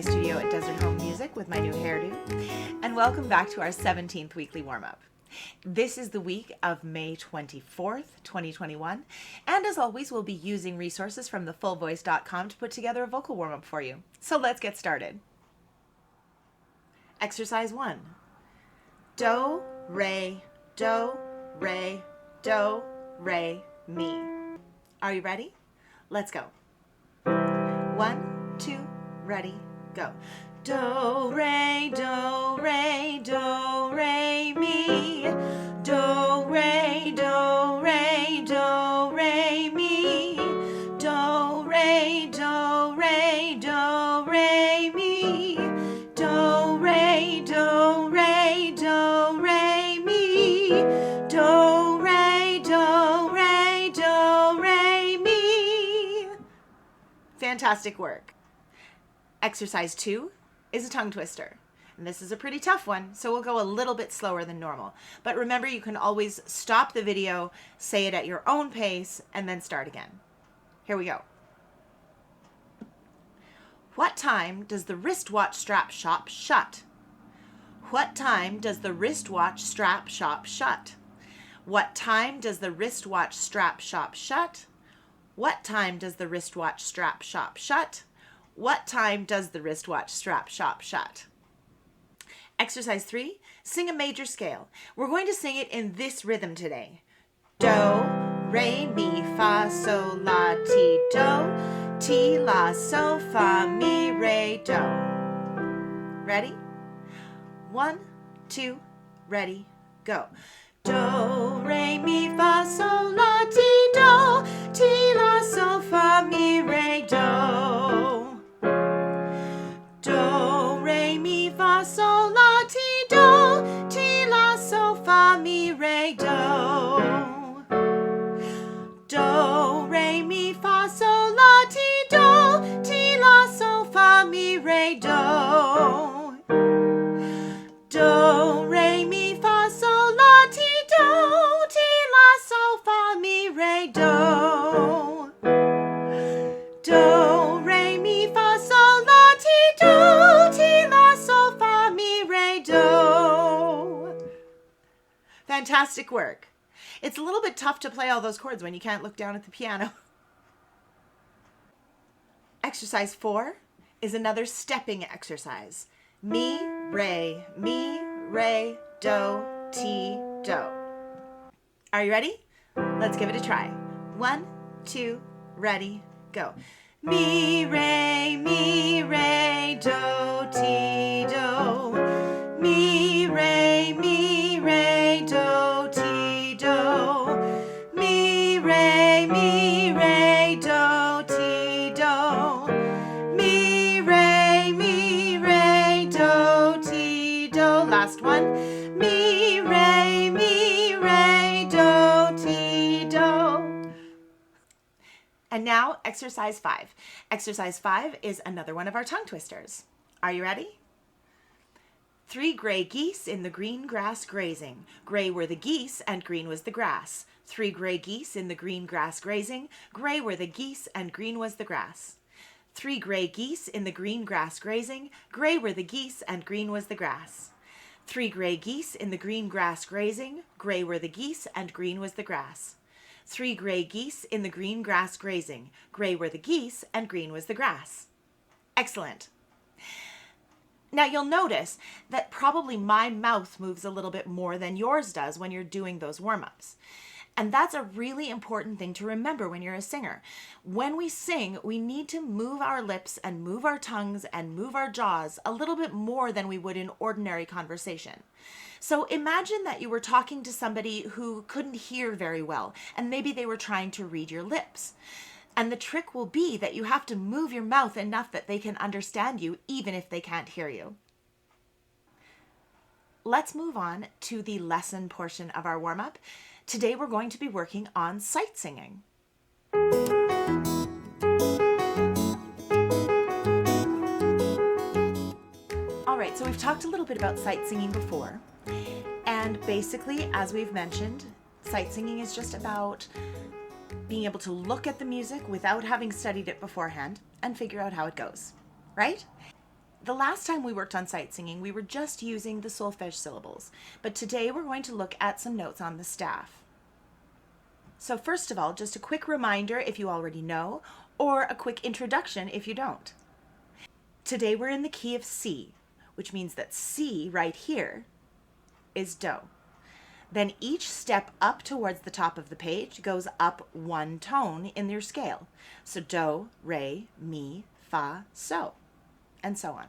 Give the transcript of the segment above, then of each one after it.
my studio at Desert Home Music with my new hairdo, and welcome back to our 17th weekly warm-up. This is the week of May 24th, 2021, and as always, we'll be using resources from thefullvoice.com to put together a vocal warm-up for you. So let's get started. Exercise 1. Do, re, do, re, do, re, mi. Are you ready? Let's go. 1, 2, ready, go. Do, re, do, re, do, re, mi. Do, re, do, re, do, re, mi. Do, re, do, re, do, re, mi. Do, re, do, re, do, re, mi. Do, re, do, re, do, re, mi. Fantastic work. Exercise 2 is a tongue twister. And this is a pretty tough one, so we'll go a little bit slower than normal. But remember, you can always stop the video, say it at your own pace, and then start again. Here we go. What time does the wristwatch strap shop shut? What time does the wristwatch strap shop shut? What time does the wristwatch strap shop shut? What time does the wristwatch strap shop shut? What time does the wristwatch strap shop shut? Exercise 3, sing a major scale. We're going to sing it in this rhythm today. Do, re, mi, fa, sol, la, ti, la, so, fa, mi, re, do. Ready? 1, 2, ready, go. Do, re, mi, fa, sol, la, ti, la, so, fa, mi, re, do. Do, re, mi, fa, sol, la, ti, la, so, fa, mi, re, do. Do, re, mi, fa, sol, la, ti, la, so, fa, mi, re, do. Do, re, mi, fa, sol, la, ti, la, so, fa, mi, re, do. Do, re, mi, fa, sol, la, ti, la, so, fa, mi, re, do. Fantastic work. It's a little bit tough to play all those chords when you can't look down at the piano. Exercise 4 is another stepping exercise. Mi, re, do, ti, do. Are you ready? Let's give it a try. 1, 2, ready, go. Mi, re, do, ti, do. Mi, re, do, ti, do. Mi, re, do, ti, do. Mi, re, do, ti, do. Last one. Mi, re, do, ti, do. And now, exercise 5. Exercise 5 is another one of our tongue twisters. Are you ready? 3 gray geese in the green grass grazing. Gray were the geese and green was the grass. 3 gray geese in the green grass grazing. Gray were the geese and green was the grass. 3 gray geese in the green grass grazing. Gray were the geese and green was the grass. 3 gray geese in the green grass grazing. Gray were the geese and green was the grass. 3 gray geese in the green grass grazing. Gray were the geese and green was the grass. Excellent. Now you'll notice that probably my mouth moves a little bit more than yours does when you're doing those warm-ups. And that's a really important thing to remember when you're a singer. When we sing, we need to move our lips and move our tongues and move our jaws a little bit more than we would in ordinary conversation. So imagine that you were talking to somebody who couldn't hear very well, and maybe they were trying to read your lips. And the trick will be that you have to move your mouth enough that they can understand you, even if they can't hear you. Let's move on to the lesson portion of our warm-up. Today we're going to be working on sight singing. All right, so we've talked a little bit about sight singing before. And basically, as we've mentioned, sight singing is just about being able to look at the music without having studied it beforehand and figure out how it goes, right? The last time we worked on sight singing, we were just using the solfege syllables, but today we're going to look at some notes on the staff. So first of all, just a quick reminder if you already know, or a quick introduction if you don't. Today we're in the key of C, which means that C right here is Do. Then each step up towards the top of the page goes up one tone in your scale. So Do, Re, Mi, Fa, So, and so on.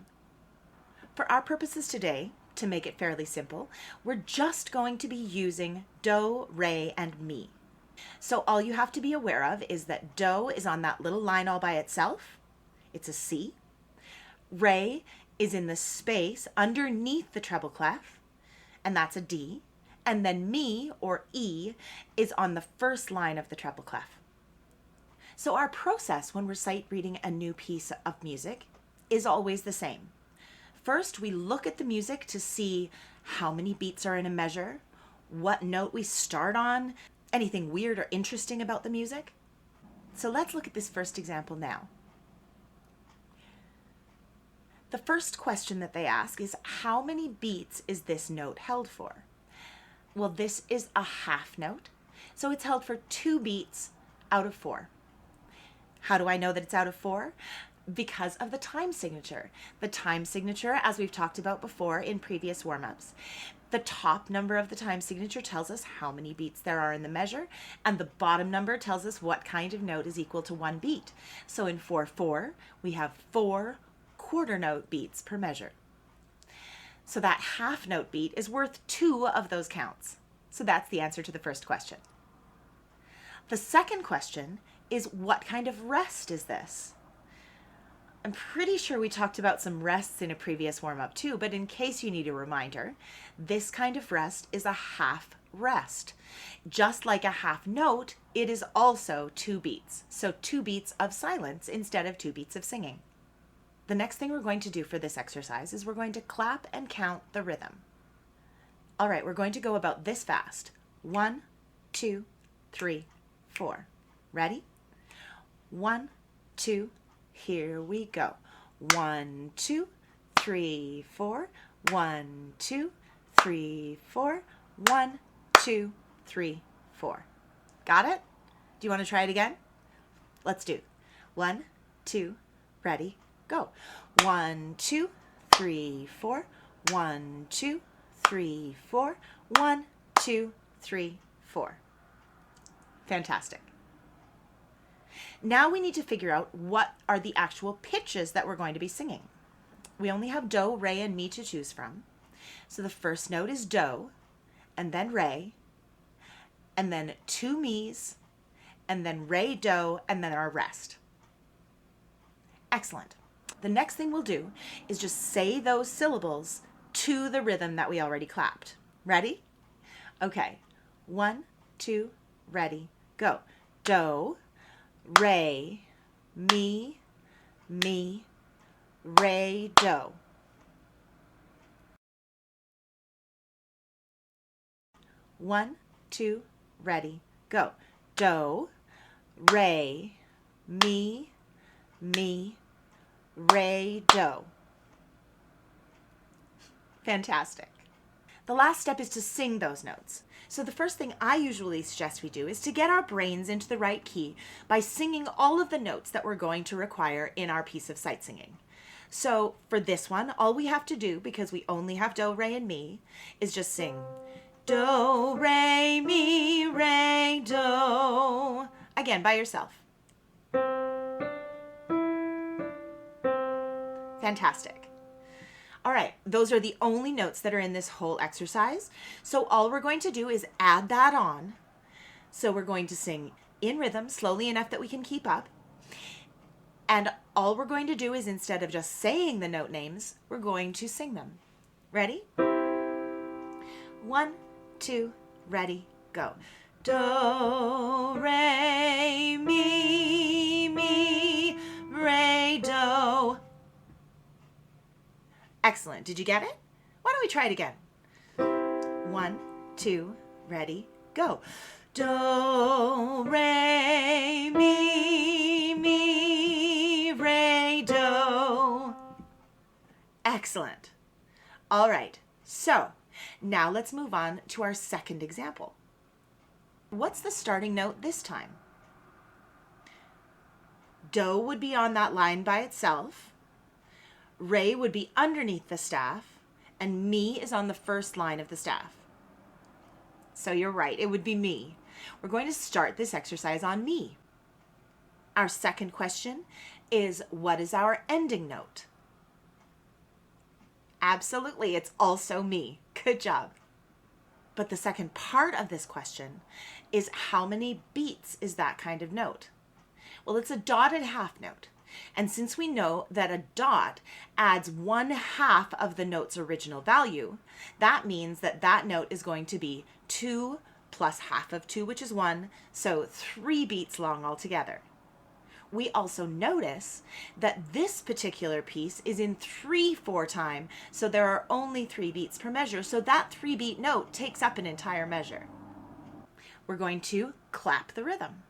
For our purposes today, to make it fairly simple, we're just going to be using Do, Re, and Mi. So all you have to be aware of is that Do is on that little line all by itself. It's a C. Re is in the space underneath the treble clef, and that's a D. And then Mi, or E, is on the first line of the treble clef. So our process when we're sight reading a new piece of music is always the same. First, we look at the music to see how many beats are in a measure, what note we start on, anything weird or interesting about the music. So let's look at this first example now. The first question that they ask is, how many beats is this note held for? Well, this is a half note, so it's held for 2 beats out of 4. How do I know that it's out of 4? Because of the time signature. The time signature, as we've talked about before in previous warm-ups, the top number of the time signature tells us how many beats there are in the measure, and the bottom number tells us what kind of note is equal to 1 beat. So in 4/4, we have 4 quarter note beats per measure. So that half note beat is worth 2 of those counts. So that's the answer to the first question. The second question is, what kind of rest is this? I'm pretty sure we talked about some rests in a previous warm-up too, but in case you need a reminder, this kind of rest is a half rest. Just like a half note, it is also 2 beats. So 2 beats of silence instead of 2 beats of singing. The next thing we're going to do for this exercise is we're going to clap and count the rhythm. All right, we're going to go about this fast. 1, 2, 3, 4. Ready? 1, 2, here we go. 1, 2, 3, 4. 1, 2, 3, 4. 1, 2, 3, 4. Got it? Do you want to try it again? Let's do 1, 2, ready, go. 1, 2, 3, 4. 1, 2, 3, 4. 1, 2, 3, 4. Fantastic. Now we need to figure out what are the actual pitches that we're going to be singing. We only have Do, Re, and Mi to choose from. So the first note is Do, and then Re, and then 2 Mi's, and then Re, Do, and then our rest. Excellent. The next thing we'll do is just say those syllables to the rhythm that we already clapped. Ready? Okay. 1, 2, ready, go. Do, Re, Mi, Mi, Re, Do. One, two, ready, go. Do, Re, Mi, Mi, Re, Do. Fantastic. The last step is to sing those notes. So the first thing I usually suggest we do is to get our brains into the right key by singing all of the notes that we're going to require in our piece of sight singing. So for this one, all we have to do, because we only have Do, Re, and Mi, is just sing Do, Re, Mi, Re, Do. Again, by yourself. Fantastic. All right, those are the only notes that are in this whole exercise. So all we're going to do is add that on. So we're going to sing in rhythm, slowly enough that we can keep up. And all we're going to do is, instead of just saying the note names, we're going to sing them. Ready? 1, 2, ready, go. Do, Re, Mi, Mi, Re, Do. Excellent. Did you get it? Why don't we try it again? 1, 2, ready, go. Do, Re, Mi, Mi, Re, Do. Excellent. All right, so now let's move on to our second example. What's the starting note this time? Do would be on that line by itself. Re would be underneath the staff, and mi is on the first line of the staff. So you're right, it would be mi. We're going to start this exercise on mi. Our second question is, what is our ending note? Absolutely, it's also mi. Good job. But the second part of this question is, how many beats is that kind of note? Well, it's a dotted half note. And since we know that a dot adds 1/2 of the note's original value, that means that that note is going to be 2 plus half of 2, which is 1, so 3 beats long altogether. We also notice that this particular piece is in 3/4 time, so there are only 3 beats per measure, so that 3-beat note takes up an entire measure. We're going to clap the rhythm.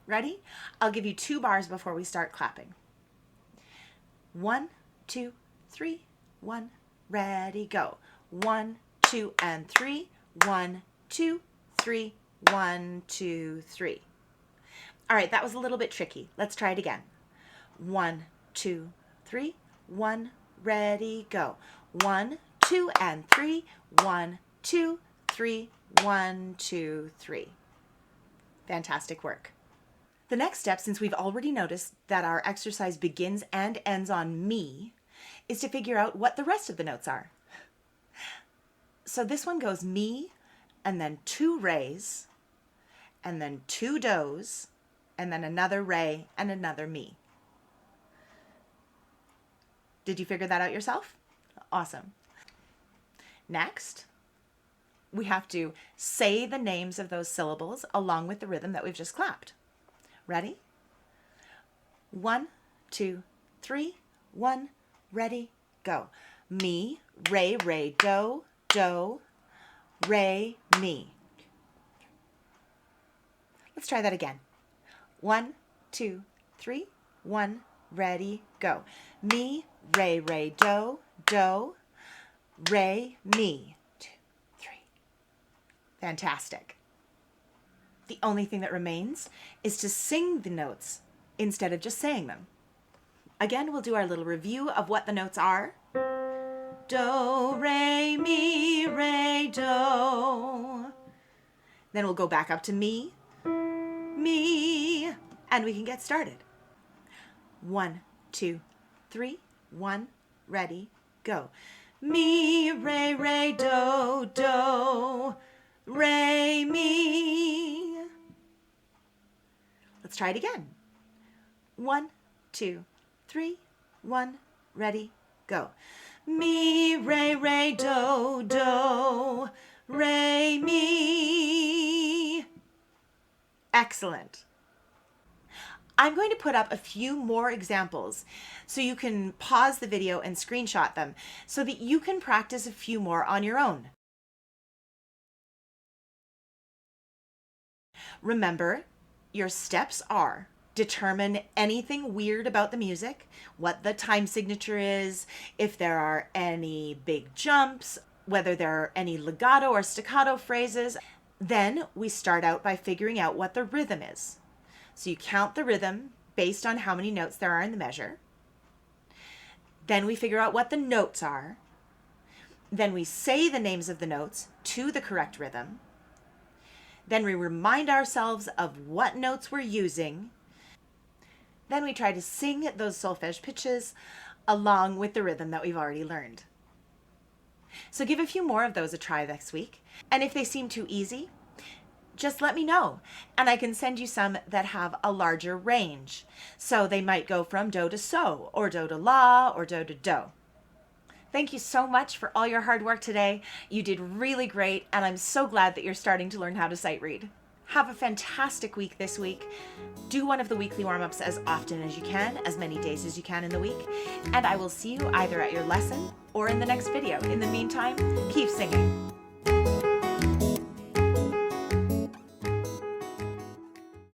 Ready? I'll give you 2 bars before we start clapping. 1, 2, 3, 1, ready, go. 1, 2, and 3. 1, 2, 3, 1, 2, 3. All right, that was a little bit tricky. Let's try it again. 1, 2, 3, 1, ready, go. 1, 2, and 3. 1, 2, 3, 1, 2, 3. Fantastic work. The next step, since we've already noticed that our exercise begins and ends on mi, is to figure out what the rest of the notes are. So this one goes mi, and then 2 re's, and then 2 do's, and then another re and another mi. Did you figure that out yourself? Awesome. Next, we have to say the names of those syllables along with the rhythm that we've just clapped. Ready? 1, 2, 3, 1, ready, go. Mi, re, do, do, re, mi. Let's try that again. 1, 2, 3, 1, ready, go. Mi, re, do, do, re, mi. 2, 3. Fantastic. The only thing that remains is to sing the notes instead of just saying them. Again, we'll do our little review of what the notes are. Do, re, mi, re, do. Then we'll go back up to mi, mi, and we can get started. 1, 2, 3, 1, ready, go. Mi, re, do, do, re, mi. Let's try it again. 1, 2, 3, 1, ready, go. Mi, re, do, do, re, mi. Excellent. I'm going to put up a few more examples so you can pause the video and screenshot them so that you can practice a few more on your own. Remember, your steps are: determine anything weird about the music, what the time signature is, if there are any big jumps, whether there are any legato or staccato phrases. Then we start out by figuring out what the rhythm is. So you count the rhythm based on how many notes there are in the measure. Then we figure out what the notes are. Then we say the names of the notes to the correct rhythm. Then we remind ourselves of what notes we're using. Then we try to sing those solfege pitches along with the rhythm that we've already learned. So give a few more of those a try next week. And if they seem too easy, just let me know, and I can send you some that have a larger range. So they might go from do to so, or do to la, or do to do. Thank you so much for all your hard work today. You did really great, and I'm so glad that you're starting to learn how to sight read. Have a fantastic week this week. Do one of the weekly warm-ups as often as you can, as many days as you can in the week, and I will see you either at your lesson or in the next video. In the meantime, keep singing.